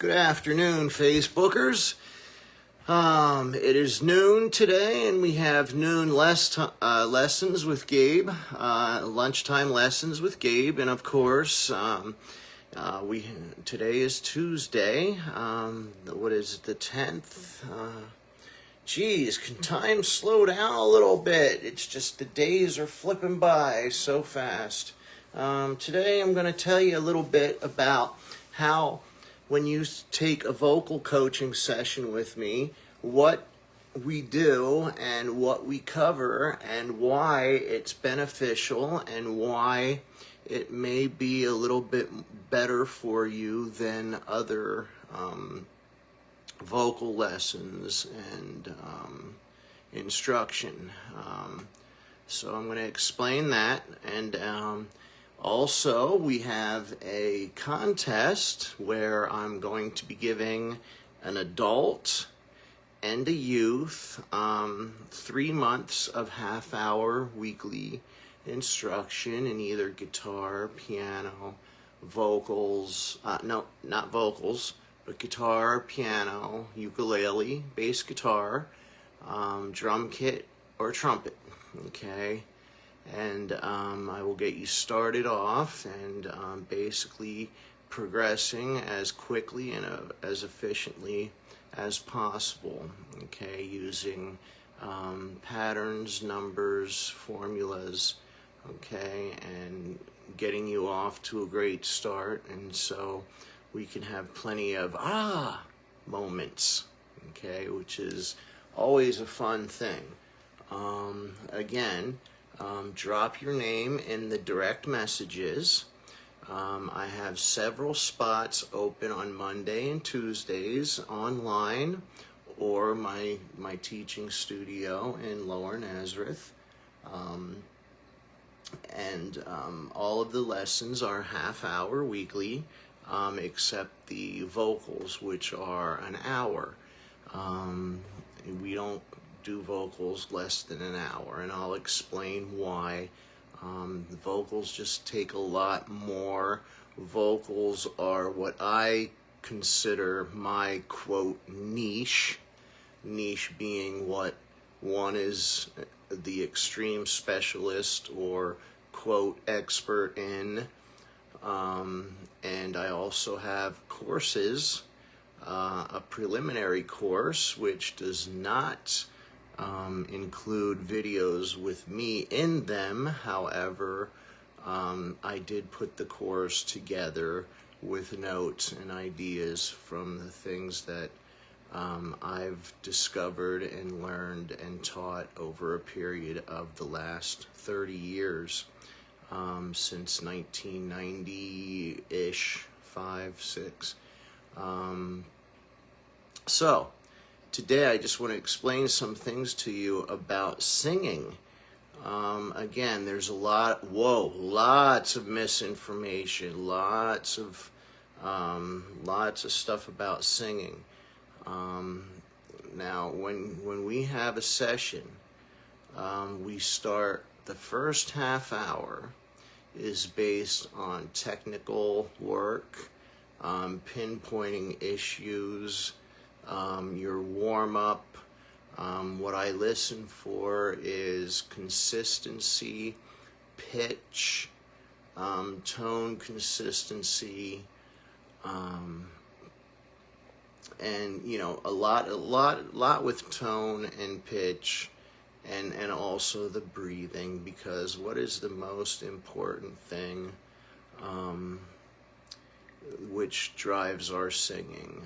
Good afternoon, Facebookers. It is noon today, and we have noon lessons with Gabe, lunchtime lessons with Gabe, and of course, today is Tuesday. What is it, the 10th? Geez, can time slow down a little bit? It's just the days are flipping by so fast. Today I'm going to tell you a little bit about how when you take a vocal coaching session with me, what we do and what we cover and why it's beneficial and why it may be a little bit better for you than other vocal lessons and instruction. So I'm going to explain that, and also we have a contest where I'm going to be giving an adult and a youth 3 months of half-hour weekly instruction in either guitar, piano, vocals, no, not vocals, but guitar, piano, ukulele, bass guitar, drum kit, or trumpet, okay? And I will get you started off and basically progressing as quickly and as efficiently as possible, okay, using patterns, numbers, formulas, okay, and getting you off to a great start, and so we can have plenty of moments, okay, which is always a fun thing. Again, drop your name in the direct messages. I have several spots open on Monday and Tuesdays online, or my teaching studio in Lower Nazareth. All of the lessons are half-hour weekly, except the vocals, which are an hour. We don't do vocals less than an hour, and I'll explain why. The vocals just take a lot more. Vocals are what I consider my, quote, niche being what one is the extreme specialist or, quote, expert in. And I also have courses, a preliminary course, which does not include videos with me in them. However, I did put the course together with notes and ideas from the things that I've discovered and learned and taught over a period of the last 30 years, since 1990-ish, 5, 6. So, today I just want to explain some things to you about singing. Again, there's lots of misinformation, lots of stuff about singing. Now, when we have a session, we start, the first half hour is based on technical work, pinpointing issues, your warm-up. What I listen for is consistency, pitch, tone consistency, and a lot with tone and pitch, and also the breathing, because what is the most important thing which drives our singing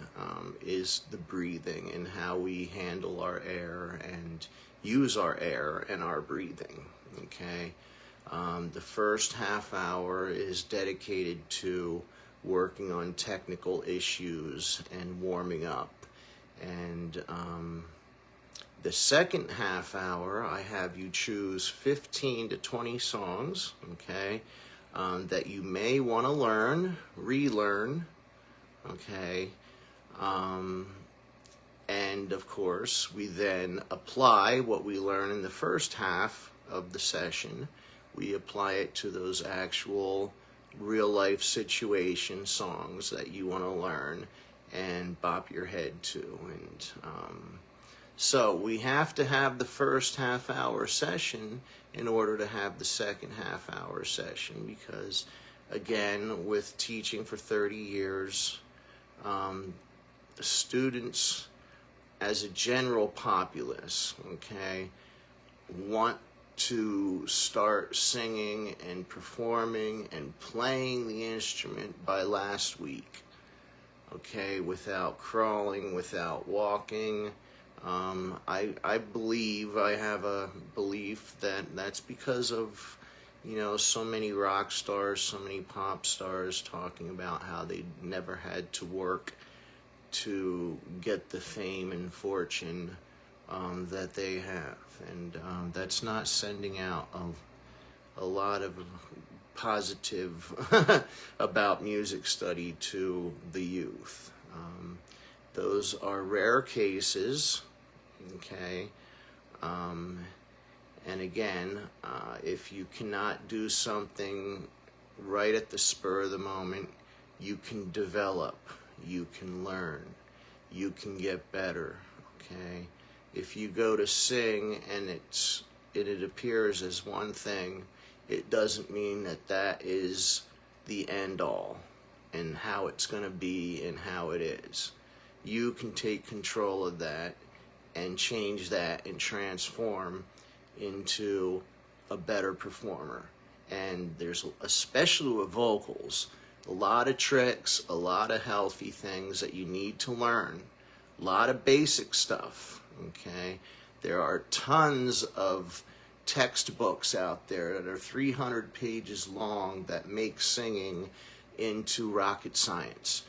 is the breathing and how we handle our air and use our air and our breathing, okay? The first half hour is dedicated to working on technical issues and warming up, and the second half hour I have you choose 15 to 20 songs, okay, that you may want to relearn, okay, and of course we then apply what we learn in the first half of the session. We apply it to those actual real life situation songs that you want to learn, and bop your head to. And so we have to have the first half-hour session in order to have the second half-hour session, because again, with teaching for 30 years, students as a general populace, okay, want to start singing and performing and playing the instrument by last week, okay, without crawling, without walking. I believe, I have a belief that that's because of, so many rock stars, so many pop stars talking about how they never had to work to get the fame and fortune that they have. And that's not sending out a lot of positive about music study to the youth. Those are rare cases, okay? And again, if you cannot do something right at the spur of the moment, you can develop, you can learn, you can get better, okay? If you go to sing and it appears as one thing, it doesn't mean that that is the end all and how it's going to be and how it is. You can take control of that and change that and transform into a better performer. And there's, especially with vocals, a lot of tricks, a lot of healthy things that you need to learn, a lot of basic stuff, okay? There are tons of textbooks out there that are 300 pages long that make singing into rocket science,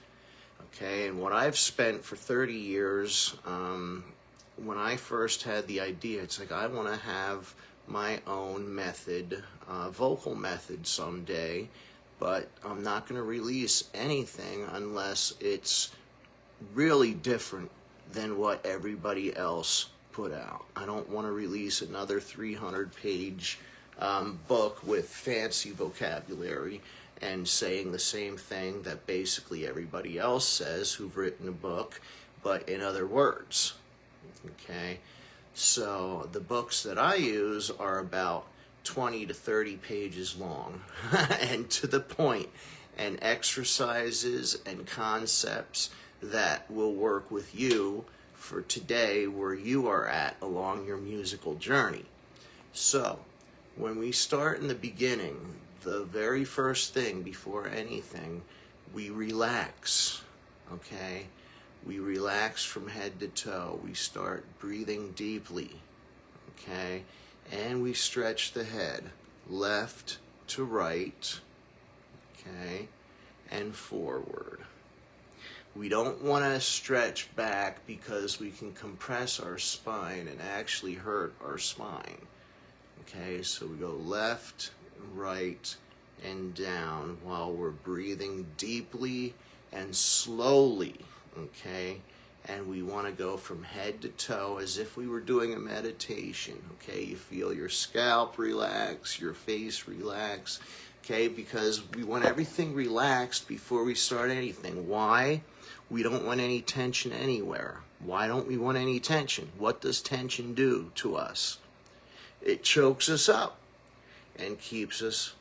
okay? And what I've spent for 30 years, when I first had the idea, it's like, I want to have my own method, vocal method someday, but I'm not going to release anything unless it's really different than what everybody else put out. I don't want to release another 300-page book with fancy vocabulary and saying the same thing that basically everybody else says who've written a book, but in other words. Okay, so the books that I use are about 20 to 30 pages long and to the point, and exercises and concepts that will work with you for today where you are at along your musical journey. So when we start in the beginning, the very first thing before anything, we relax, okay? We relax from head to toe. We start breathing deeply, okay? And we stretch the head left to right, okay? And forward. We don't want to stretch back because we can compress our spine and actually hurt our spine, okay? So we go left, right, and down while we're breathing deeply and slowly, okay? And we want to go from head to toe as if we were doing a meditation, okay? You feel your scalp relax, your face relax, okay? Because we want everything relaxed before we start anything. Why? We don't want any tension anywhere. Why don't we want any tension? What does tension do to us? It chokes us up and keeps us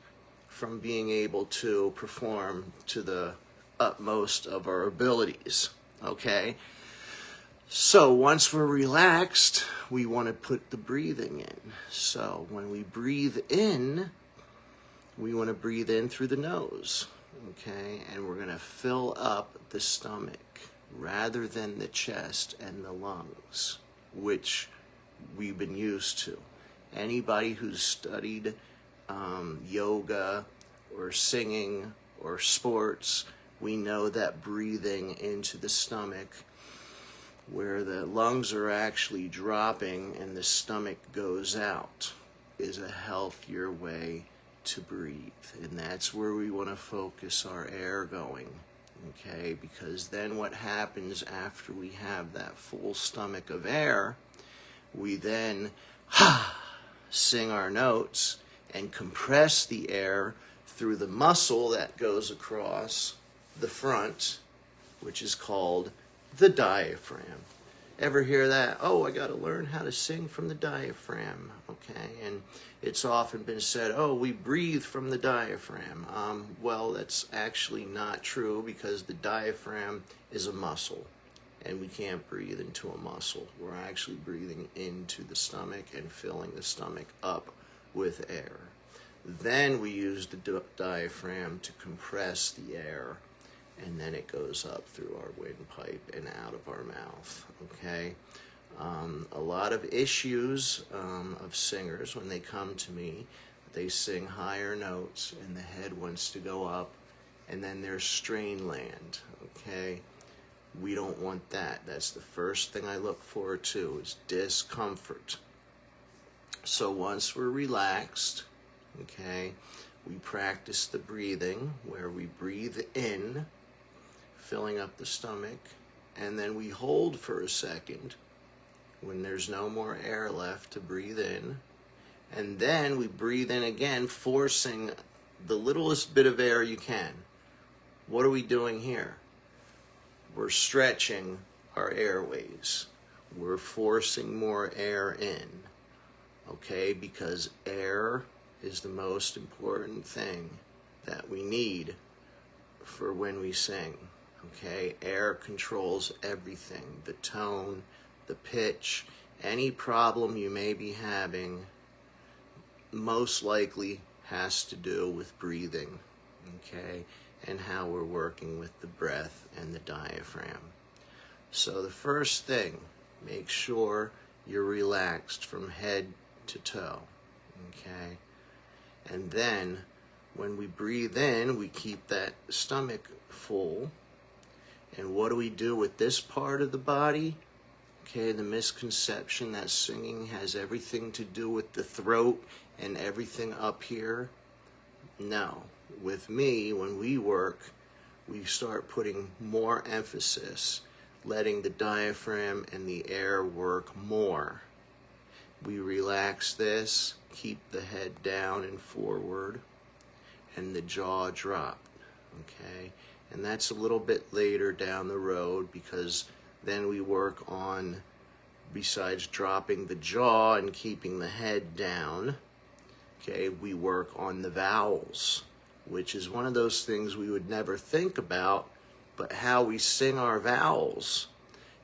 from being able to perform to the utmost of our abilities, okay? So once we're relaxed, we want to put the breathing in. So when we breathe in, we want to breathe in through the nose, okay? And we're going to fill up the stomach rather than the chest and the lungs, which we've been used to. Anybody who's studied yoga or singing or sports, we know that breathing into the stomach, where the lungs are actually dropping and the stomach goes out, is a healthier way to breathe. And that's where we want to focus our air going, okay? Because then what happens after we have that full stomach of air, we then sing our notes and compress the air through the muscle that goes across the front which is called the diaphragm. Ever hear that? Oh, I got to learn how to sing from the diaphragm. Okay, and it's often been said, oh, we breathe from the diaphragm. Well, that's actually not true, because the diaphragm is a muscle, and we can't breathe into a muscle. We're actually breathing into the stomach and filling the stomach up with air. Then we use the diaphragm to compress the air, and then it goes up through our windpipe and out of our mouth, okay? A lot of issues of singers, when they come to me, they sing higher notes and the head wants to go up, and then there's strain land, okay? We don't want that. That's the first thing I look for too, is discomfort. So once we're relaxed, okay, we practice the breathing, where we breathe in, filling up the stomach, and then we hold for a second when there's no more air left to breathe in, and then we breathe in again, forcing the littlest bit of air you can. What are we doing here? We're stretching our airways. We're forcing more air in, okay, because air is the most important thing that we need for when we sing. Okay, air controls everything, the tone, the pitch. Any problem you may be having most likely has to do with breathing, okay, and how we're working with the breath and the diaphragm. So the first thing, make sure you're relaxed from head to toe, okay? And then when we breathe in, we keep that stomach full. And what do we do with this part of the body? Okay, the misconception that singing has everything to do with the throat and everything up here. No. With me, when we work, we start putting more emphasis, letting the diaphragm and the air work more. We relax this, keep the head down and forward, and the jaw drop, okay? And that's a little bit later down the road, because then we work on, besides dropping the jaw and keeping the head down, okay, we work on the vowels, which is one of those things we would never think about, but how we sing our vowels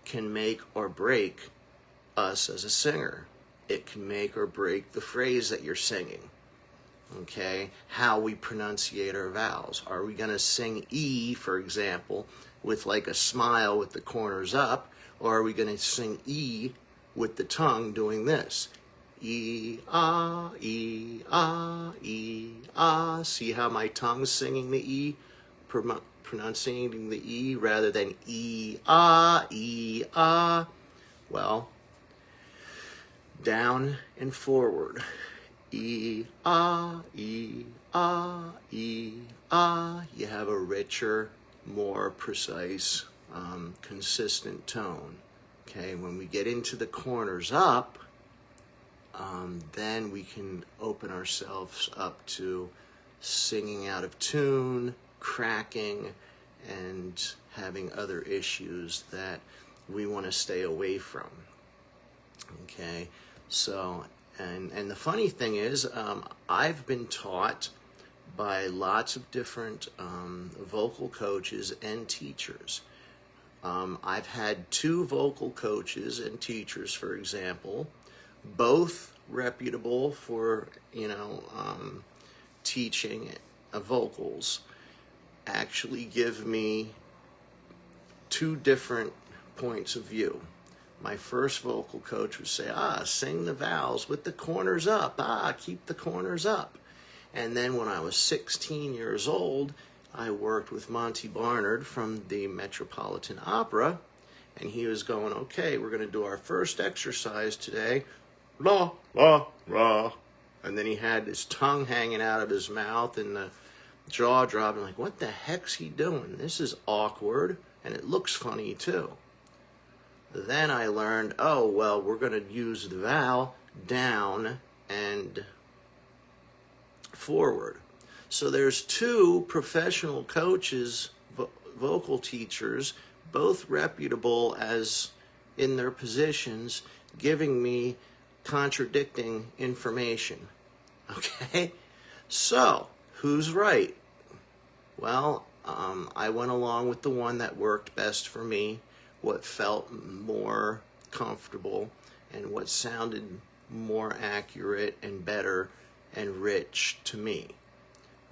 can make or break us as a singer. It can make or break the phrase that you're singing. Okay, how we pronunciate our vowels. Are we going to sing E, for example, with like a smile with the corners up, or are we going to sing E with the tongue doing this? E, ah, E, ah, E, ah. See how my tongue's singing the E, pronunciating the E rather than E, ah, E, ah. Well, down and forward. E, ah, E, ah, E, ah. You have a richer, more precise, consistent tone. Okay, when we get into the corners up, then we can open ourselves up to singing out of tune, cracking, and having other issues that we want to stay away from. Okay, so, and the funny thing is, I've been taught by lots of different vocal coaches and teachers. I've had 2 vocal coaches and teachers, for example, both reputable for, teaching vocals, actually give me 2 different points of view. My first vocal coach would say, sing the vowels with the corners up. Keep the corners up. And then when I was 16 years old, I worked with Monty Barnard from the Metropolitan Opera, and he was going, okay, we're going to do our first exercise today. La, la, la. And then he had his tongue hanging out of his mouth and the jaw dropping, like, what the heck's he doing? This is awkward, and it looks funny too. Then I learned, we're going to use the vowel down and forward. So there's 2 professional coaches, vocal teachers, both reputable as in their positions, giving me contradicting information. Okay? So, who's right? Well, I went along with the one that worked best for me, what felt more comfortable, and what sounded more accurate and better and rich to me.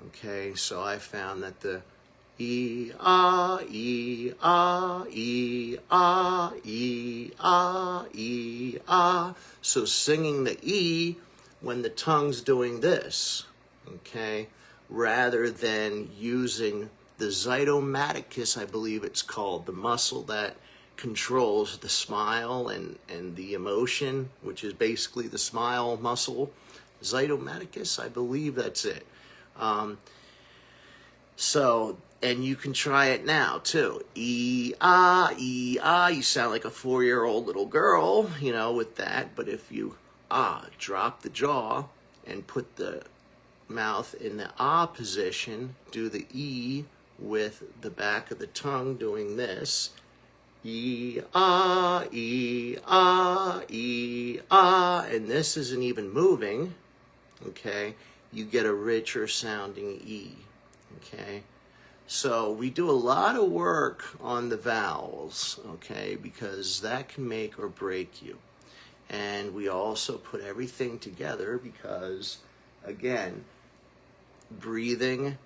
Okay, so I found that the E, ah, E, ah, E, ah, E, ah, E, ah. So singing the E when the tongue's doing this, okay, rather than using the zygomaticus, I believe it's called, the muscle that controls the smile and the emotion, which is basically the smile muscle. Zygomaticus, I believe that's it. And you can try it now too. E, ah, you sound like a 4-year-old little girl, with that. But if you, drop the jaw and put the mouth in the position, do the E with the back of the tongue doing this. E, ah, E, ah, E, ah. And this isn't even moving, okay? You get a richer sounding E, okay? So we do a lot of work on the vowels, okay, because that can make or break you. And we also put everything together because, again, breathing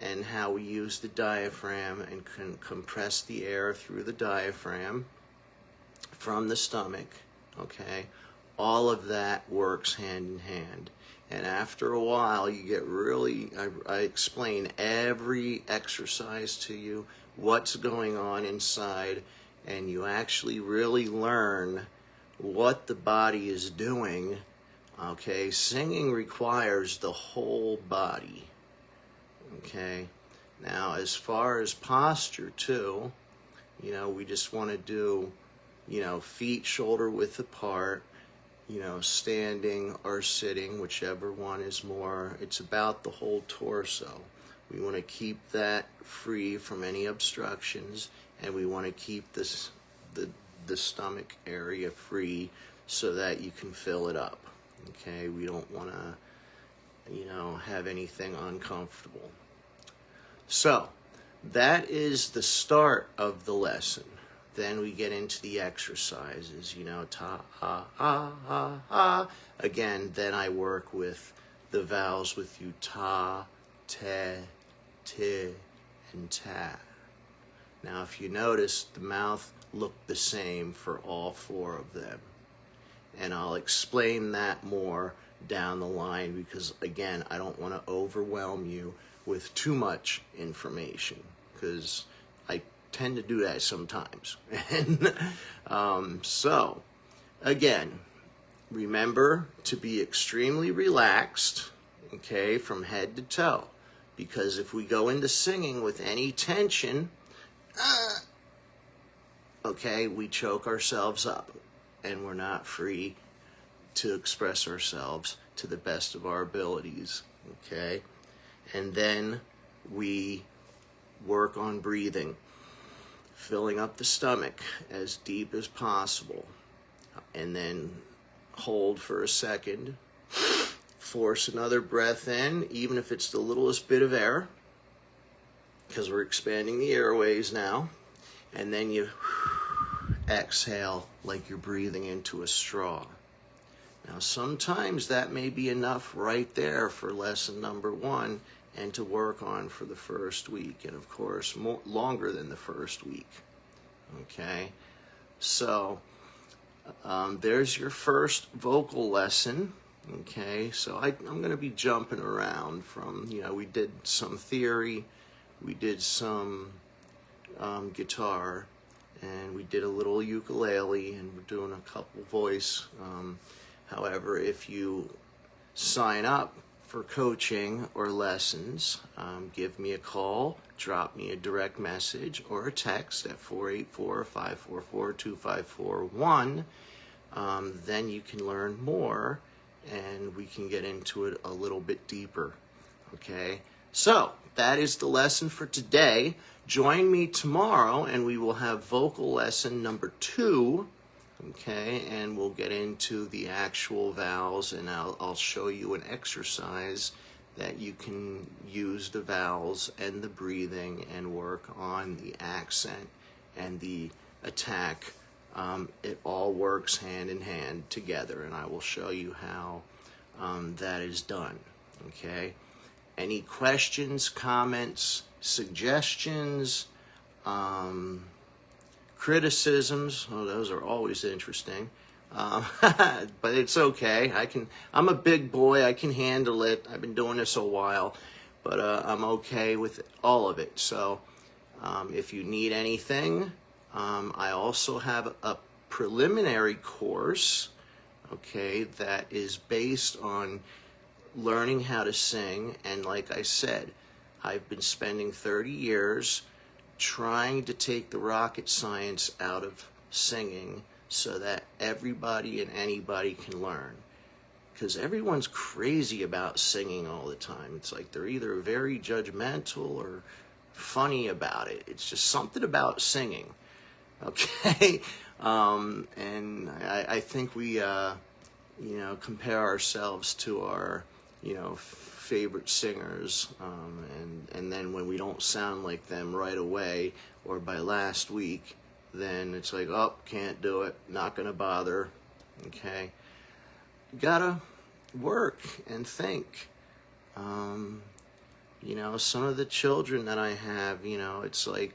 and how we use the diaphragm and can compress the air through the diaphragm from the stomach, okay, all of that works hand in hand. And after a while, you get really, I explain every exercise to you, what's going on inside, and you actually really learn what the body is doing, okay? Singing requires the whole body, okay? Now, as far as posture, too, we just want to do, feet shoulder width apart, standing or sitting, whichever one is more. It's about the whole torso. We want to keep that free from any obstructions, and we want to keep the stomach area free so that you can fill it up. Okay, we don't want to, have anything uncomfortable. So, that is the start of the lesson. Then we get into the exercises, ta, ah. Again, then I work with the vowels with you, ta, te, ti, and ta. Now, if you notice, the mouth looked the same for all 4 of them. And I'll explain that more down the line because, again, I don't want to overwhelm you with too much information because I tend to do that sometimes. And so, again, remember to be extremely relaxed, okay, from head to toe. Because if we go into singing with any tension, okay, we choke ourselves up and we're not free to express ourselves to the best of our abilities, okay? And then we work on breathing, filling up the stomach as deep as possible, and then hold for a second, force another breath in, even if it's the littlest bit of air, because we're expanding the airways now, and then you exhale like you're breathing into a straw. Now, sometimes that may be enough right there for lesson number 1 and to work on for the first week, and of course, longer than the first week. Okay, so there's your first vocal lesson. Okay, so I'm going to be jumping around from, we did some theory, we did some guitar, and we did a little ukulele, and we're doing a couple voice. However, if you sign up for coaching or lessons, give me a call, drop me a direct message or a text at 484-544-2541. Then you can learn more and we can get into it a little bit deeper. Okay? So that is the lesson for today. Join me tomorrow and we will have vocal lesson number 2. Okay, and we'll get into the actual vowels, and I'll show you an exercise that you can use the vowels and the breathing and work on the accent and the attack. It all works hand in hand together, and I will show you how that is done. Okay, any questions, comments, suggestions, criticisms? Oh, those are always interesting. But it's okay. I'm a big boy. I can handle it. I've been doing this a while, but I'm okay with all of it. So if you need anything, I also have a preliminary course, okay, that is based on learning how to sing. And like I said, I've been spending 30 years trying to take the rocket science out of singing so that everybody and anybody can learn. Because everyone's crazy about singing all the time. It's like they're either very judgmental or funny about it. It's just something about singing. Okay? And I think we, compare ourselves to our, favorite singers, and then when we don't sound like them right away or by last week, then it's like, oh, can't do it, not gonna bother. Okay, you gotta work and think. Some of the children that I have, it's like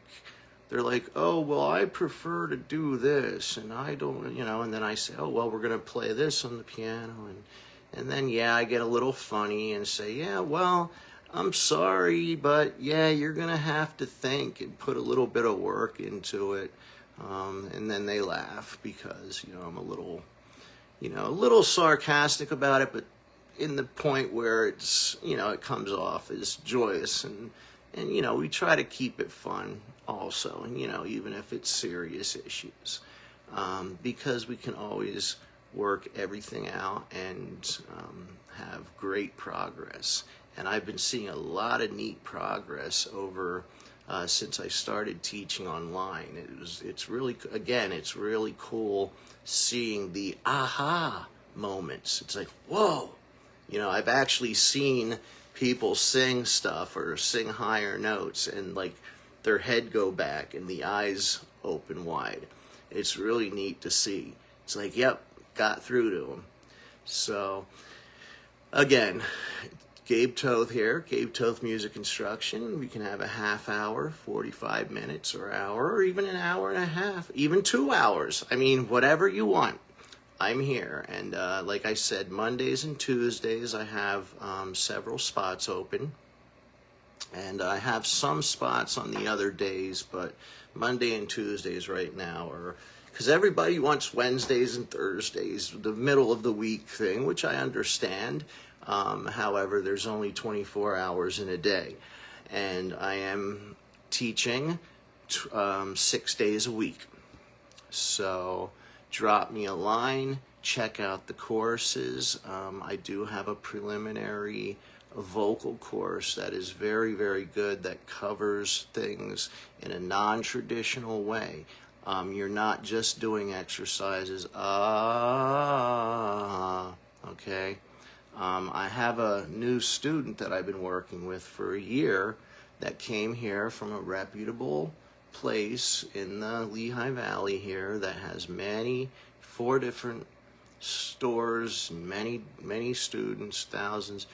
they're like, oh, well, I prefer to do this, and I don't, and then I say, oh, well, we're gonna play this on the piano, and then, yeah, I get a little funny and say, yeah, well, I'm sorry, but yeah, you're going to have to think and put a little bit of work into it. And then they laugh because, I'm a little sarcastic about it, but in the point where it's, it comes off as joyous. And we try to keep it fun also, and, even if it's serious issues, because we can always work everything out and have great progress. And I've been seeing a lot of neat progress over since I started teaching online. It's really cool seeing the aha moments. It's like, whoa, I've actually seen people sing stuff or sing higher notes and like their head go back and the eyes open wide. It's really neat to see. It's like, yep, got through to them. So again, Gabe Toth here, Gabe Toth Music Instruction. We can have a half hour, 45 minutes or hour, or even an hour and a half, even 2 hours. I mean, whatever you want, I'm here. And like I said, Mondays and Tuesdays I have several spots open, and I have some spots on the other days, but Monday and Tuesdays right now are, because everybody wants Wednesdays and Thursdays, the middle of the week thing, which I understand. However, there's only 24 hours in a day, and I am teaching 6 days a week. So drop me a line, check out the courses. I do have a preliminary vocal course that is very, very good, that covers things in a non-traditional way. You're not just doing exercises, okay? I have a new student that I've been working with for a year that came here from a reputable place in the Lehigh Valley here that has 4 different stores, many students, thousands.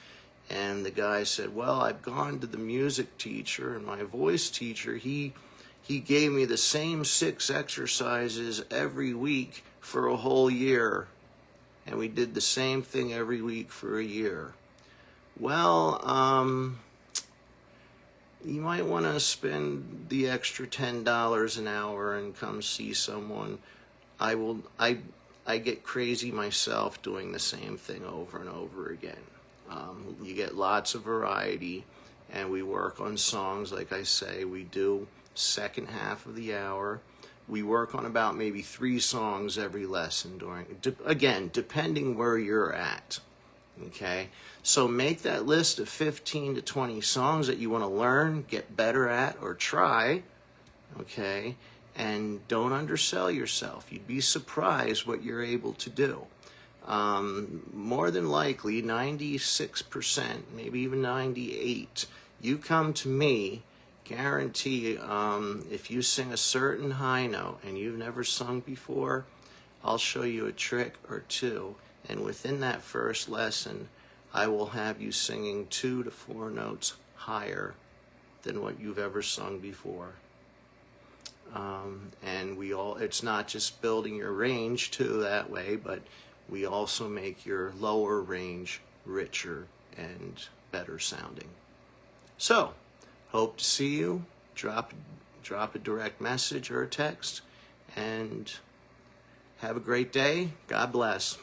And the guy said, well, I've gone to the music teacher and my voice teacher, he gave me the same 6 exercises every week for a whole year. And we did the same thing every week for a year. Well, you might want to spend the extra $10 an hour and come see someone. I get crazy myself doing the same thing over and over again. You get lots of variety, and we work on songs. Like I say, we do second half of the hour. We work on about maybe 3 songs every lesson again, depending where you're at. Okay, so make that list of 15 to 20 songs that you want to learn, get better at, or try. Okay, and don't undersell yourself. You'd be surprised what you're able to do. More than likely, 96%, maybe even 98%, you come to me, guarantee, if you sing a certain high note and you've never sung before, I'll show you a trick or two, and within that first lesson, I will have you singing 2 to 4 notes higher than what you've ever sung before. And it's not just building your range too that way, but we also make your lower range richer and better sounding. So, hope to see you. Drop a direct message or a text, and have a great day. God bless.